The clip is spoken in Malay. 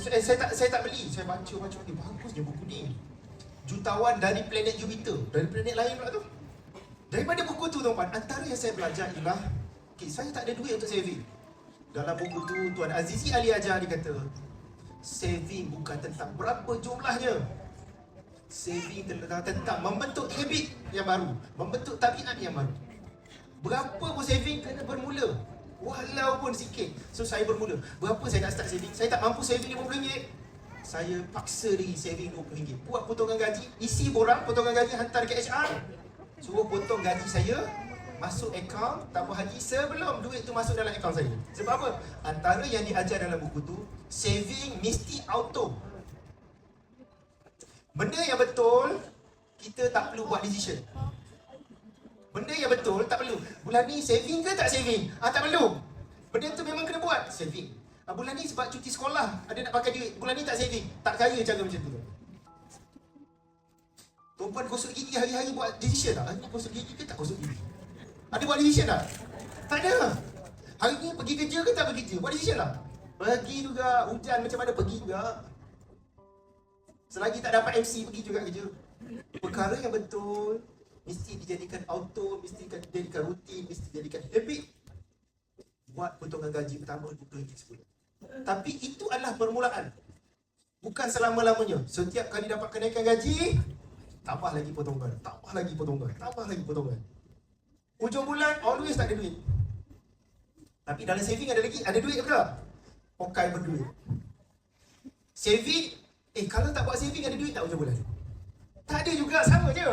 Saya tak beli. Saya baca ni, bagusnya buku ni. Jutawan dari planet Jupiter, dari planet lain pula tu. Daripada buku tu tuan-tuan, antara yang saya belajar ialah saya tak ada duit untuk saving. Dalam buku tu Tuan Azizi Ali ajar, dia kata saving bukan tentang berapa jumlahnya. Saving tentang membentuk habit yang baru, membentuk tabiat yang baru. Berapa pun saving kena bermula, walaupun sikit. So saya bermula. Berapa saya nak start saving? Saya tak mampu saving RM50. Saya paksa diri saving RM20. Buat potongan gaji, isi borang potongan gaji, hantar ke HR. Suruh potong gaji saya, masuk akaun tabung haji sebelum duit tu masuk dalam akaun saya. Sebab apa? Antara yang diajar dalam buku tu, saving mesti auto. Benda yang betul, kita tak perlu buat decision. Benda yang betul, tak perlu. Bulan ni saving ke tak saving? Tak perlu. Benda tu memang kena buat, saving. Bulan ni sebab cuti sekolah, ada nak pakai duit. Bulan ni tak saving. Tak kaya cara macam tu. Tuan-puan gosok gigi hari-hari buat decision tak? Hari ni gosok gigi ke tak gosok gigi? Ada buat decision tak? Tak ada. Hari ni pergi kerja ke tak pergi kerja? Buat decision tak? Pergi juga. Hujan macam mana, pergi juga. Selagi tak dapat MC, pergi juga kerja. Perkara yang betul mesti dijadikan auto, mesti dijadikan rutin, mesti dijadikan habit. Buat potongan gaji pertama RM20 sebulan. Tapi itu adalah permulaan, bukan selama-lamanya. Setiap kali dapat kenaikan gaji, tambah lagi potongan, tambah lagi potongan, tambah lagi potongan. Hujung bulan always tak ada duit. Tapi dalam saving ada lagi, ada duit ke tak? Pokai berduit. Saving, kalau tak buat saving ada duit tak hujung bulan? Tak ada juga, sama je.